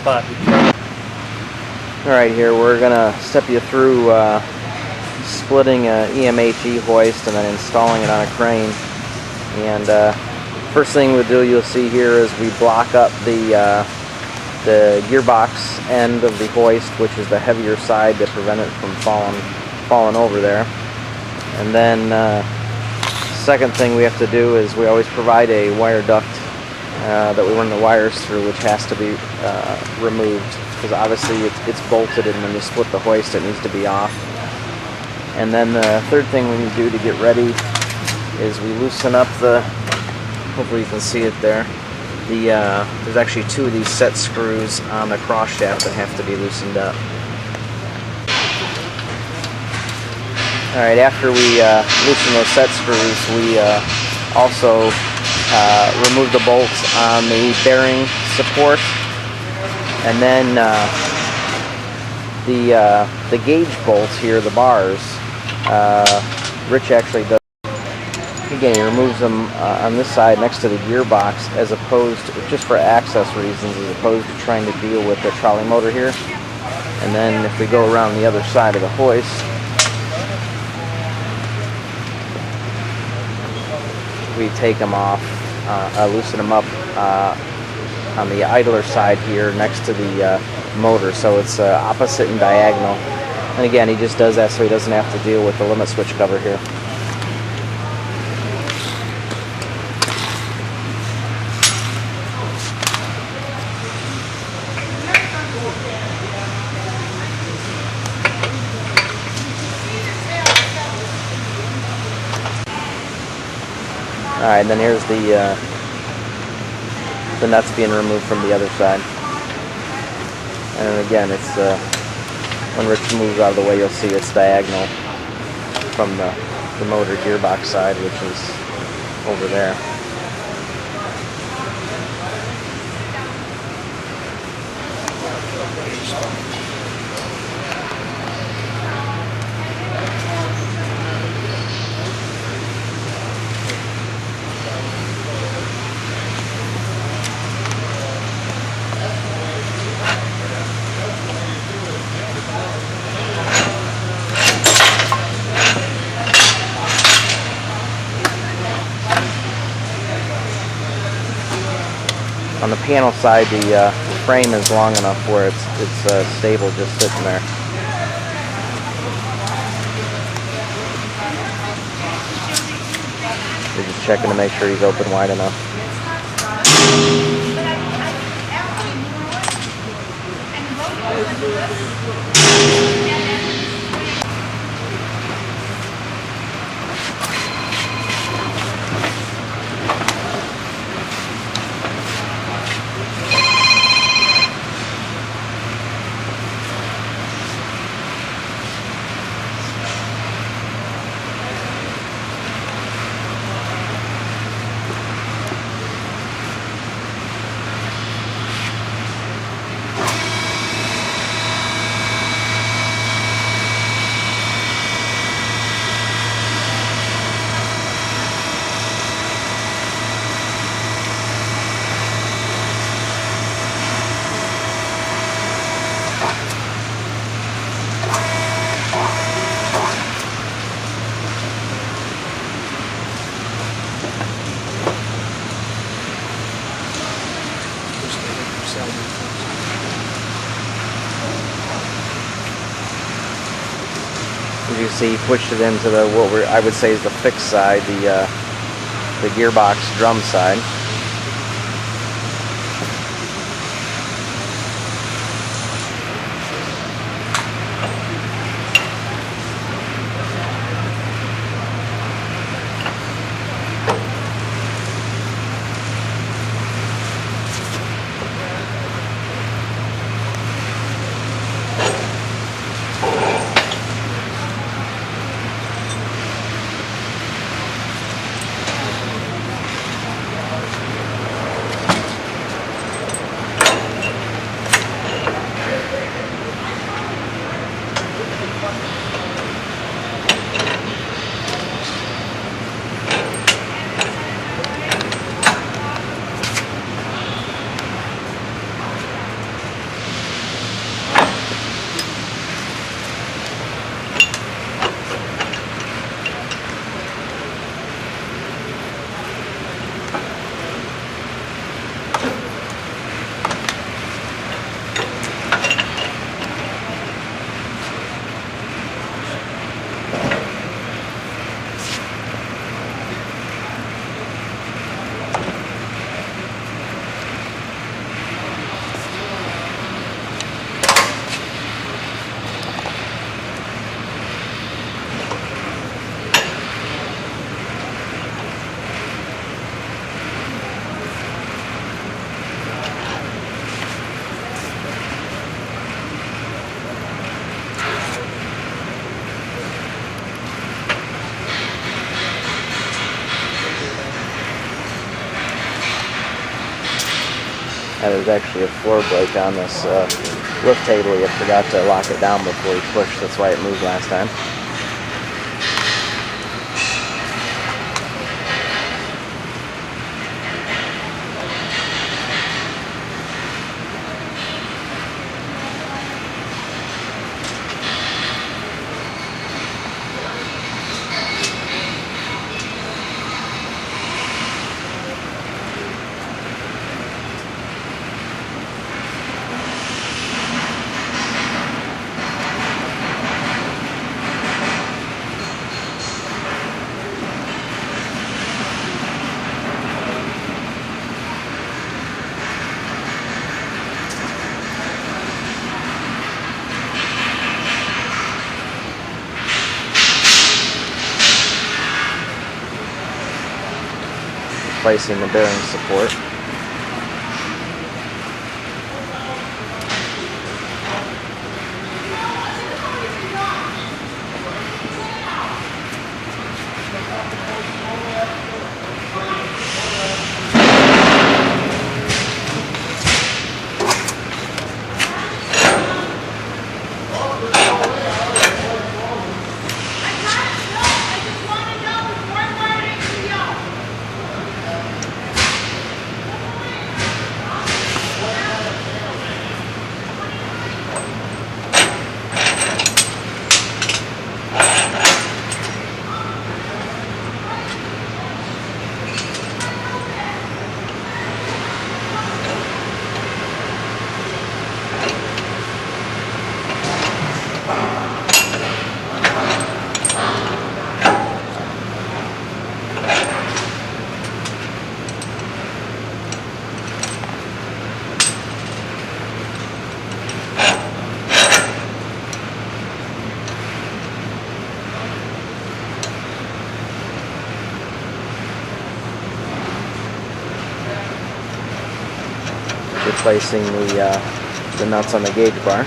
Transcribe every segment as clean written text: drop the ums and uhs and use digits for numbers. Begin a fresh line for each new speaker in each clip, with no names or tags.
spot.
Alright, here we're going to step you through splitting a EMH E hoist and then installing it on a crane. And first thing we'll do, you'll see here, is we block up the gearbox end of the hoist, which is the heavier side, to prevent it from falling over there. And then second thing we have to do is we always provide a wire duct that we run the wires through, which has to be removed, because obviously it's bolted, and when you split the hoist it needs to be off. And then the third thing we need to do to get ready is we loosen up the, hopefully you can see it there, there's actually two of these set screws on the cross shaft that have to be loosened up. Alright, after we loosen those set screws, we also remove the bolts on the bearing support, and then the gauge bolts here, the bars, Rich actually does. Again, he removes them on this side next to the gearbox, as opposed to, just for access reasons, as opposed to trying to deal with the trolley motor here. And then if we go around the other side of the hoist, we take them off, loosen them up on the idler side here next to the motor, so it's opposite and diagonal. And again, he just does that so he doesn't have to deal with the limit switch cover here. Alright, and then here's the nuts being removed from the other side. And again, it's when Rich moves out of the way, you'll see it's diagonal from the motor gearbox side, which is over there. On the panel side, the frame is long enough where it's stable, just sitting there. You're just checking to make sure he's open wide enough. As you see, he pushed it into what I would say is the fixed side, the gearbox drum side. there's actually a floor break on this lift table. You forgot to lock it down before you pushed. That's why it moved last time. Replacing the bearing support. Replacing the nuts on the gauge bar.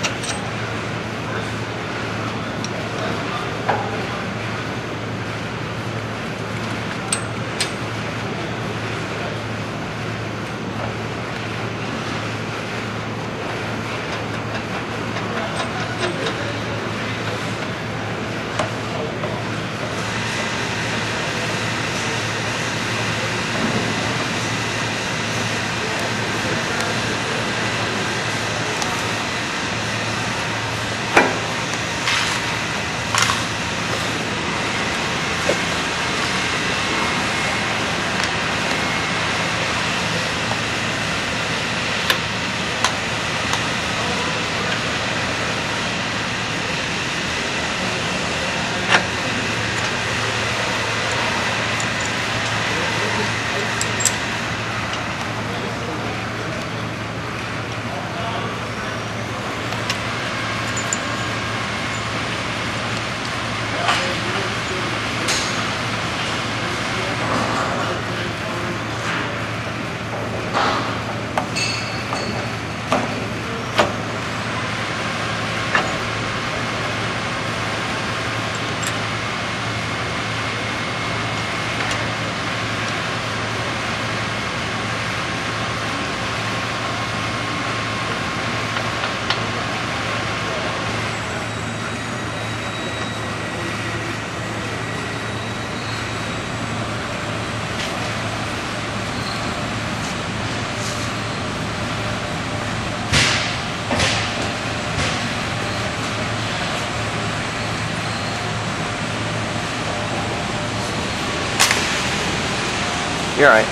You're all right.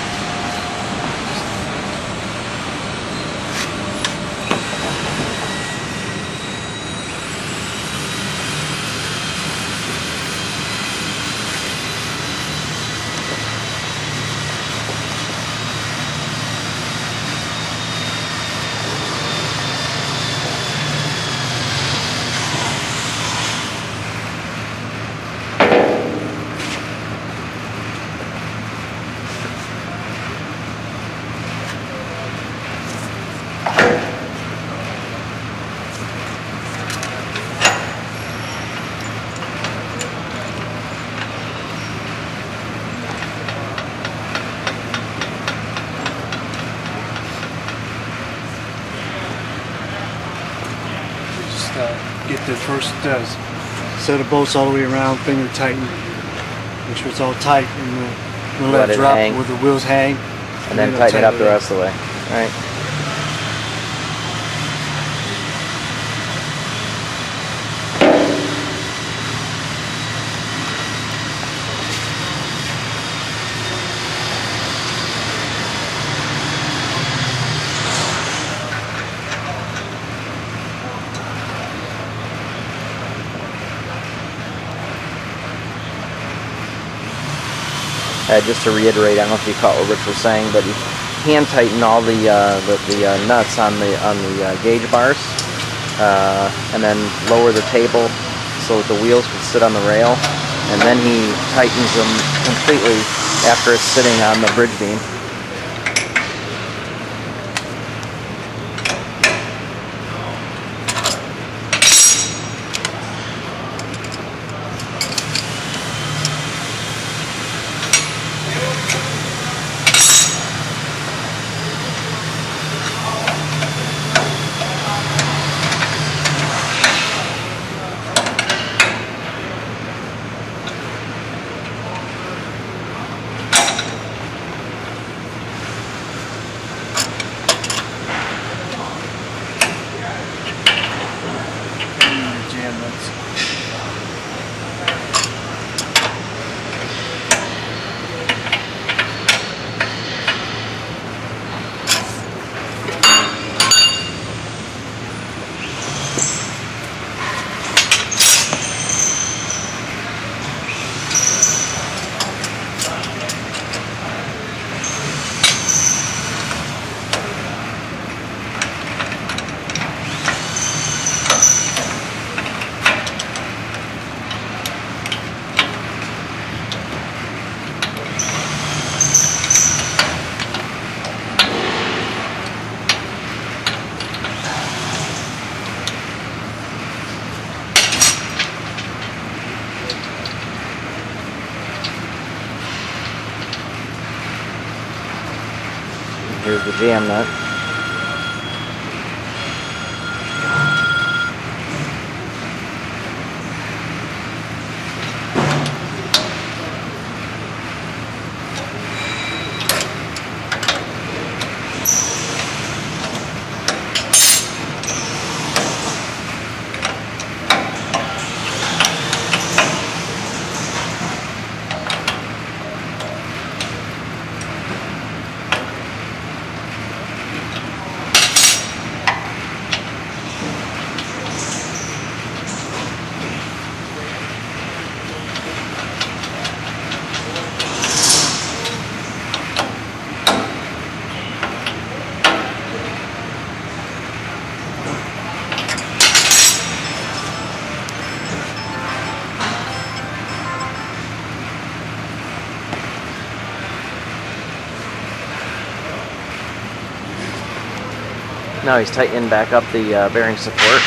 get the first set of bolts all the way around, finger tighten, make sure it's all tight, and we'll let it drop where the wheels hang.
And then tighten it up the rest of the way. All right. Just to reiterate, I don't know if you caught what Rich was saying, but you hand tighten all the nuts on the gauge bars, and then lower the table so that the wheels can sit on the rail, and then he tightens them completely after it's sitting on the bridge beam. Here's the jam nut. Now he's tightening back up the bearing support.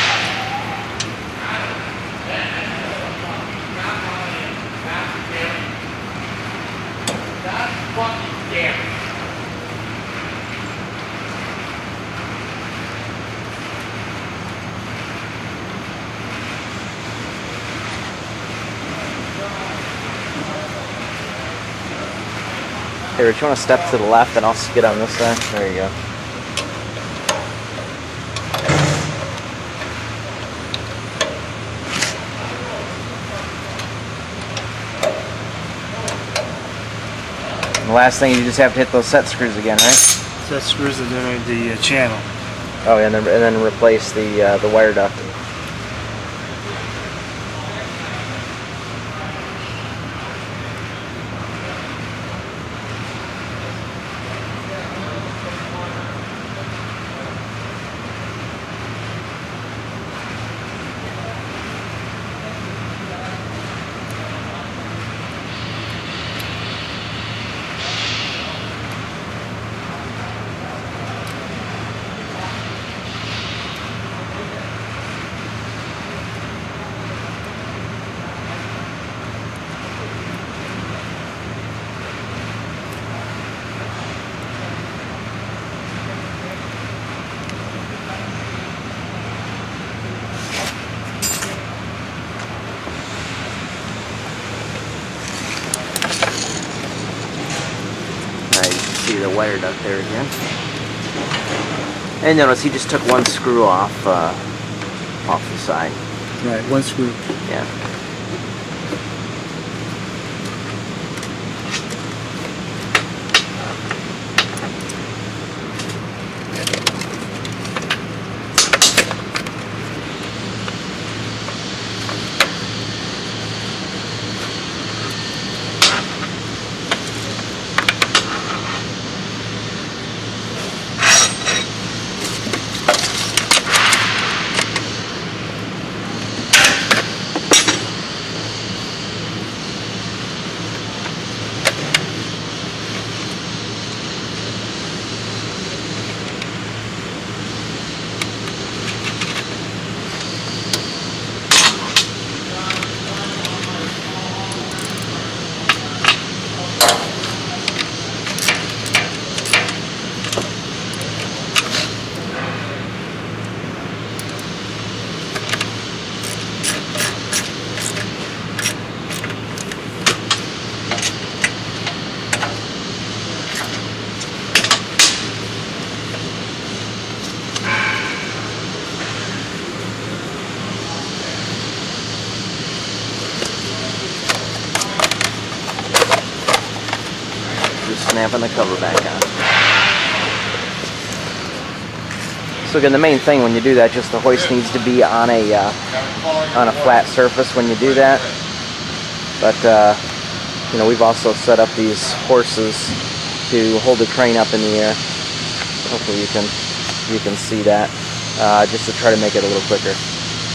Hey Rich, you want to step to the left and I'll skid on this side? There you go. The last thing, you just have to hit those set screws again, right?
Set screws and then the channel.
Oh, and then replace the wire duct. wire nut there again. And notice he just took one screw off the side.
Right, one screw.
Yeah. Snapping the cover back on. So again, the main thing when you do that, just the hoist needs to be on a flat surface when you do that. But you know, we've also set up these horses to hold the crane up in the air. Hopefully you can see that, just to try to make it a little quicker.